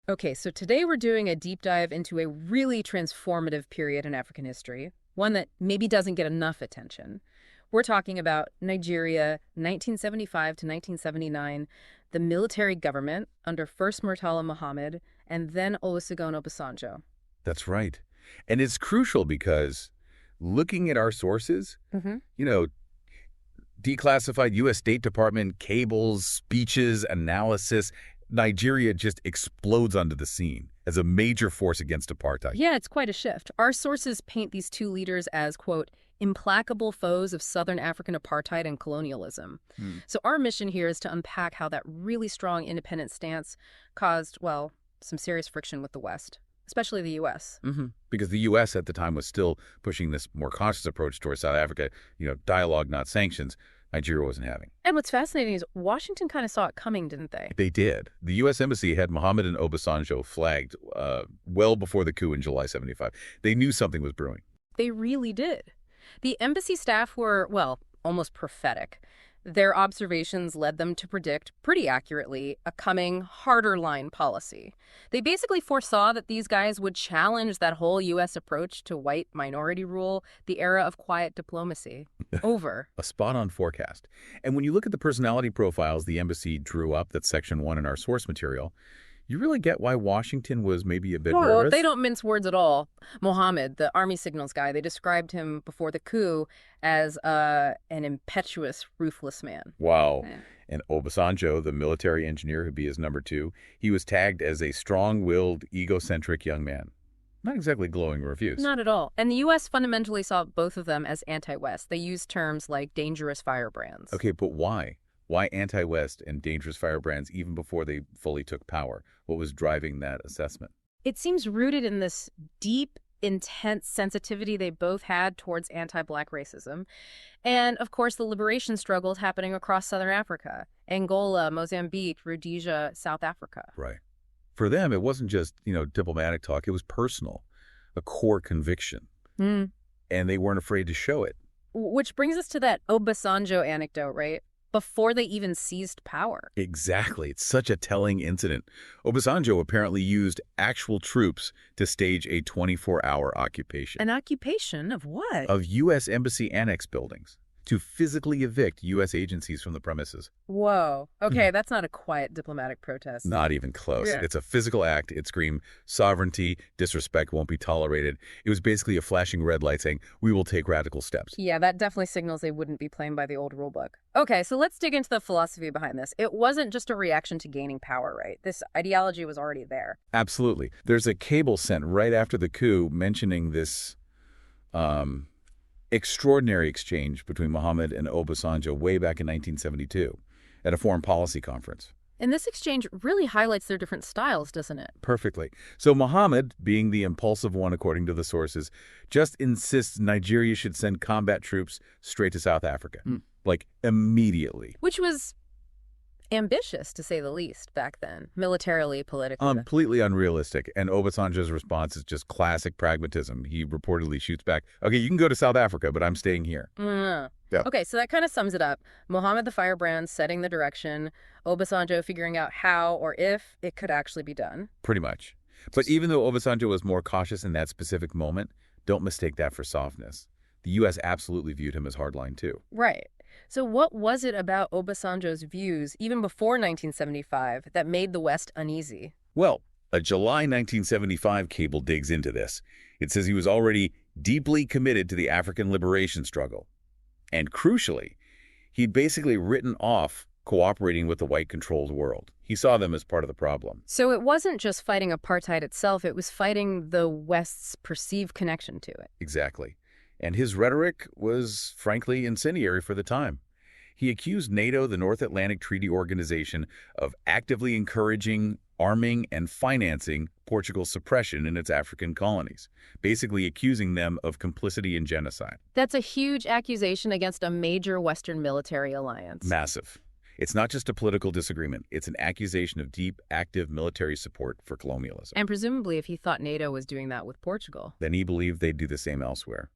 Okay, so today we're doing a deep dive into a really transformative period in African history, one that maybe doesn't get enough attention. We're talking about Nigeria, 1975 to 1979, the military government under first Murtala Muhammed and then Olusegun Obasanjo. That's right. And it's crucial because looking at our sources, Mm-hmm. you know, declassified U.S. State Department cables, speeches, analysis, Nigeria just explodes onto the scene as a major force against apartheid. Yeah, it's quite a shift. Our sources paint these two leaders as, quote, implacable foes of Southern African apartheid and colonialism. So our mission here is to unpack how that really strong independent stance caused, well, some serious friction with the West, especially the U.S. Because the U.S. at the time was still pushing this more cautious approach towards South Africa, dialogue, not sanctions. Nigeria wasn't having. And what's fascinating is Washington kind of saw it coming, didn't they? They did. The U.S. Embassy had Muhammad and Obasanjo flagged well before the coup in July 75. They knew something was brewing. They really did. The embassy staff were, well, almost prophetic. Their observations led them to predict, pretty accurately, a coming harder line policy. They basically foresaw that these guys would challenge that whole U.S. approach to white minority rule, the era of quiet diplomacy. Over. A spot-on forecast. And when you look at the personality profiles the embassy drew up, that's section 1 in our source material, you really get why Washington was maybe a bit nervous. They don't mince words at all. Mohammed, the army signals guy, they described him before the coup as an impetuous, ruthless man. Wow. Yeah. And Obasanjo, the military engineer who'd be his number 2, he was tagged as a strong-willed, egocentric young man. Not exactly glowing reviews. Not at all. And the U.S. fundamentally saw both of them as anti-West. They used terms like dangerous firebrands. Okay, but why? Why anti-West and dangerous firebrands even before they fully took power? What was driving that assessment? It seems rooted in this deep, intense sensitivity they both had towards anti-Black racism. And, of course, the liberation struggles happening across Southern Africa. Angola, Mozambique, Rhodesia, South Africa. Right. For them, it wasn't just, diplomatic talk. It was personal, a core conviction. And they weren't afraid to show it. Which brings us to that Obasanjo anecdote, right? Before they even seized power. Exactly. It's such a telling incident. Obasanjo apparently used actual troops to stage a 24-hour occupation. An occupation of what? Of U.S. Embassy annex buildings to physically evict U.S. agencies from the premises. Whoa. Okay, that's not a quiet diplomatic protest. Not even close. Yeah. It's a physical act. It screamed sovereignty, disrespect won't be tolerated. It was basically a flashing red light saying, we will take radical steps. Yeah, that definitely signals they wouldn't be playing by the old rule book. Okay, so let's dig into the philosophy behind this. It wasn't just a reaction to gaining power, right? This ideology was already there. Absolutely. There's a cable sent right after the coup mentioning this extraordinary exchange between Muhammad and Obasanjo way back in 1972 at a foreign policy conference. And this exchange really highlights their different styles, doesn't it? Perfectly. So Muhammad, being the impulsive one according to the sources, just insists Nigeria should send combat troops straight to South Africa. Like, immediately. Which was ambitious, to say the least, back then, militarily, politically. Completely unrealistic. And Obasanjo's response is just classic pragmatism. He reportedly shoots back, okay, you can go to South Africa, but I'm staying here. Yeah. Okay, so that kind of sums it up. Muhammad the Firebrand setting the direction, Obasanjo figuring out how or if it could actually be done. Pretty much. But even though Obasanjo was more cautious in that specific moment, don't mistake that for softness. The U.S. absolutely viewed him as hardline, too. Right. So what was it about Obasanjo's views, even before 1975, that made the West uneasy? Well, a July 1975 cable digs into this. It says he was already deeply committed to the African liberation struggle. And crucially, he'd basically written off cooperating with the white-controlled world. He saw them as part of the problem. So it wasn't just fighting apartheid itself, it was fighting the West's perceived connection to it. Exactly. And his rhetoric was, frankly, incendiary for the time. He accused NATO, the North Atlantic Treaty Organization, of actively encouraging, arming, and financing Portugal's suppression in its African colonies, basically accusing them of complicity in genocide. That's a huge accusation against a major Western military alliance. Massive. It's not just a political disagreement. It's an accusation of deep, active military support for colonialism. And presumably, if he thought NATO was doing that with Portugal, then he believed they'd do the same elsewhere.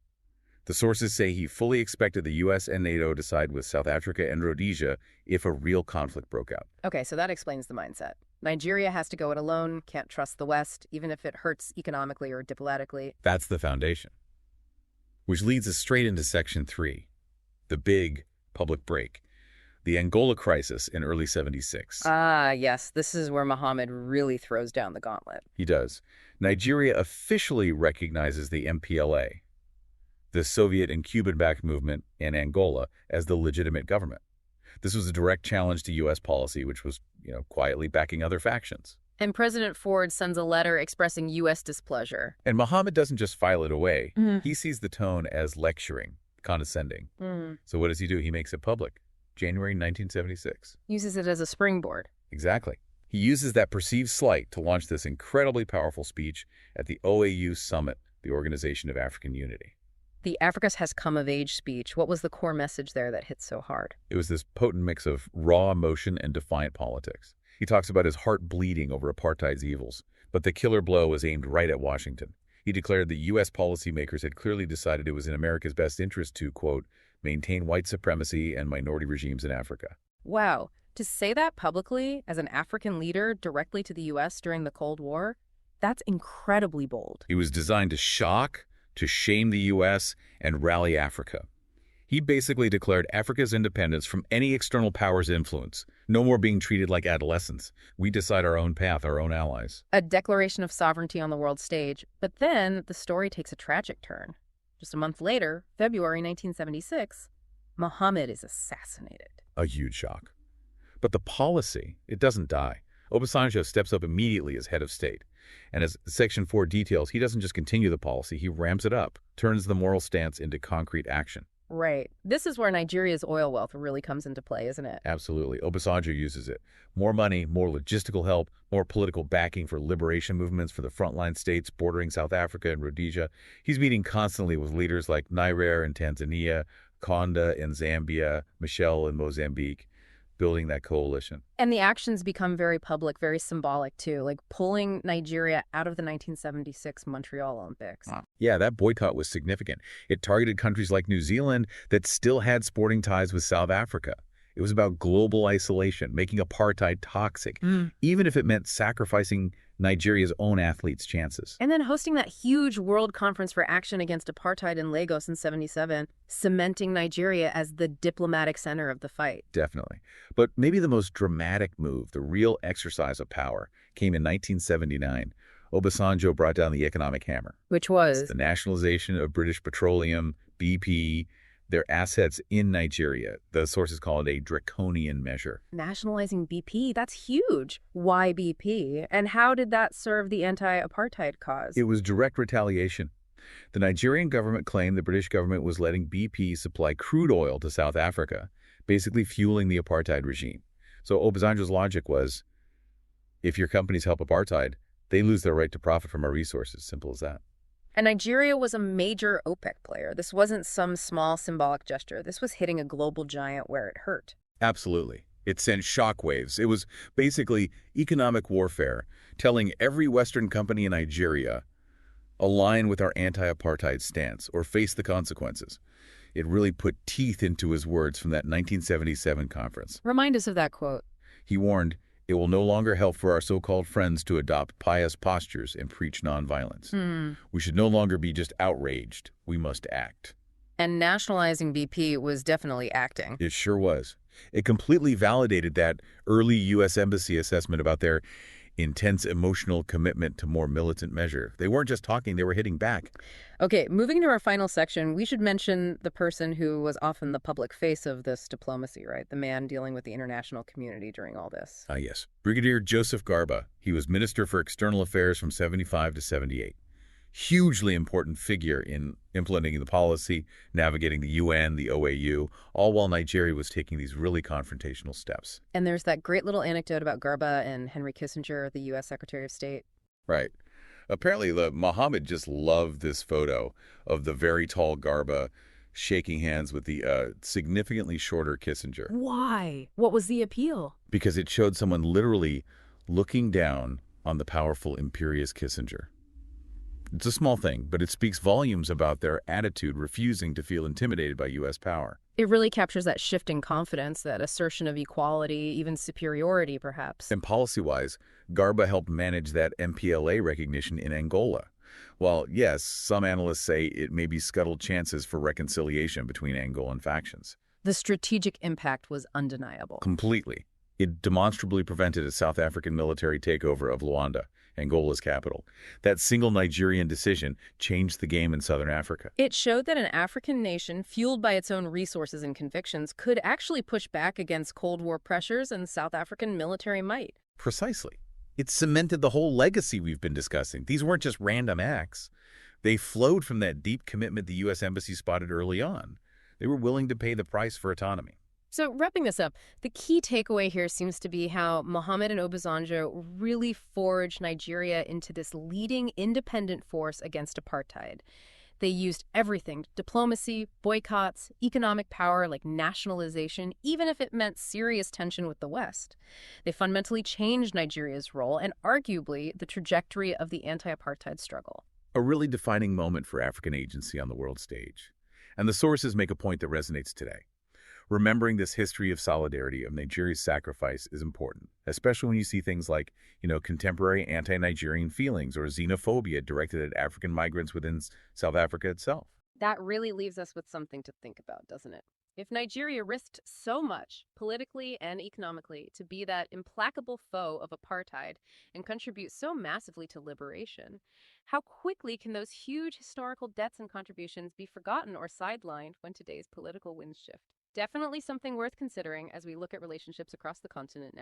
The sources say he fully expected the U.S. and NATO to side with South Africa and Rhodesia if a real conflict broke out. Okay, so that explains the mindset. Nigeria has to go it alone, can't trust the West, even if it hurts economically or diplomatically. That's the foundation. Which leads us straight into Section 3, the big public break, the Angola crisis in early 76. Ah, yes, this is where Muhammad really throws down the gauntlet. He does. Nigeria officially recognizes the MPLA, the Soviet and Cuban-backed movement in Angola, as the legitimate government. This was a direct challenge to U.S. policy, which was, quietly backing other factions. And President Ford sends a letter expressing U.S. displeasure. And Muhammad doesn't just file it away. Mhm. He sees the tone as lecturing, condescending. So what does he do? He makes it public. January 1976. Uses it as a springboard. Exactly. He uses that perceived slight to launch this incredibly powerful speech at the OAU Summit, the Organization of African Unity. The Africa has come of age speech. What was the core message there that hit so hard? It was this potent mix of raw emotion and defiant politics. He talks about his heart bleeding over apartheid's evils, but the killer blow was aimed right at Washington. He declared that U.S. policymakers had clearly decided it was in America's best interest to, quote, maintain white supremacy and minority regimes in Africa. Wow. To say that publicly as an African leader directly to the U.S. during the Cold War, that's incredibly bold. It was designed to shock, to shame the U.S., and rally Africa. He basically declared Africa's independence from any external power's influence. No more being treated like adolescents. We decide our own path, our own allies. A declaration of sovereignty on the world stage. But then the story takes a tragic turn. Just a month later, February 1976, Muhammad is assassinated. A huge shock. But the policy, it doesn't die. Obasanjo steps up immediately as head of state. And as Section 4 details, he doesn't just continue the policy, he ramps it up, turns the moral stance into concrete action. Right. This is where Nigeria's oil wealth really comes into play, isn't it? Absolutely. Obasanjo uses it. More money, more logistical help, more political backing for liberation movements for the frontline states bordering South Africa and Rhodesia. He's meeting constantly with leaders like Nyerere in Tanzania, Konda in Zambia, Michel in Mozambique, building that coalition. And the actions become very public, very symbolic, too, like pulling Nigeria out of the 1976 Montreal Olympics. Yeah, that boycott was significant. It targeted countries like New Zealand that still had sporting ties with South Africa. It was about global isolation, making apartheid toxic, even if it meant sacrificing Nigeria's own athletes' chances. And then hosting that huge World Conference for Action Against Apartheid in Lagos in '77, cementing Nigeria as the diplomatic center of the fight. Definitely. But maybe the most dramatic move, the real exercise of power, came in 1979. Obasanjo brought down the economic hammer. Which was? The nationalization of British Petroleum, BP, their assets in Nigeria. The sources call it a draconian measure. Nationalizing BP? That's huge. Why BP? And how did that serve the anti-apartheid cause? It was direct retaliation. The Nigerian government claimed the British government was letting BP supply crude oil to South Africa, basically fueling the apartheid regime. So Obasanjo's logic was, if your companies help apartheid, they lose their right to profit from our resources. Simple as that. And Nigeria was a major OPEC player. This wasn't some small symbolic gesture. This was hitting a global giant where it hurt. Absolutely. It sent shockwaves. It was basically economic warfare, telling every Western company in Nigeria, align with our anti-apartheid stance or face the consequences. It really put teeth into his words from that 1977 conference. Remind us of that quote. He warned, it will no longer help for our so-called friends to adopt pious postures and preach nonviolence. We should no longer be just outraged. We must act. And nationalizing BP was definitely acting. It sure was. It completely validated that early U.S. Embassy assessment about their intense emotional commitment to more militant measure. They weren't just talking, they were hitting back. Okay, moving to our final section, we should mention the person who was often the public face of this diplomacy, right? The man dealing with the international community during all this. Yes. Brigadier Joseph Garba. He was Minister for External Affairs from 75 to 78. Hugely important figure in implementing the policy, navigating the UN, the OAU, all while Nigeria was taking these really confrontational steps. And there's that great little anecdote about Garba and Henry Kissinger, the U.S. Secretary of State. Right. Apparently, Muhammad just loved this photo of the very tall Garba shaking hands with the significantly shorter Kissinger. Why? What was the appeal? Because it showed someone literally looking down on the powerful, imperious Kissinger. It's a small thing, but it speaks volumes about their attitude refusing to feel intimidated by U.S. power. It really captures that shift in confidence, that assertion of equality, even superiority, perhaps. And policy-wise, Garba helped manage that MPLA recognition in Angola. While, yes, some analysts say it maybe scuttled chances for reconciliation between Angolan factions. The strategic impact was undeniable. Completely. It demonstrably prevented a South African military takeover of Luanda, Angola's capital. That single Nigerian decision changed the game in southern Africa. It showed that an African nation, fueled by its own resources and convictions, could actually push back against Cold War pressures and South African military might. Precisely. It cemented the whole legacy we've been discussing. These weren't just random acts. They flowed from that deep commitment the U.S. Embassy spotted early on. They were willing to pay the price for autonomy. So wrapping this up, the key takeaway here seems to be how Muhammad and Obasanjo really forged Nigeria into this leading independent force against apartheid. They used everything: diplomacy, boycotts, economic power like nationalization, even if it meant serious tension with the West. They fundamentally changed Nigeria's role and arguably the trajectory of the anti-apartheid struggle. A really defining moment for African agency on the world stage. And the sources make a point that resonates today. Remembering this history of solidarity of Nigeria's sacrifice is important, especially when you see things like, contemporary anti-Nigerian feelings or xenophobia directed at African migrants within South Africa itself. That really leaves us with something to think about, doesn't it? If Nigeria risked so much, politically and economically, to be that implacable foe of apartheid and contribute so massively to liberation, how quickly can those huge historical debts and contributions be forgotten or sidelined when today's political winds shift? Definitely something worth considering as we look at relationships across the continent now.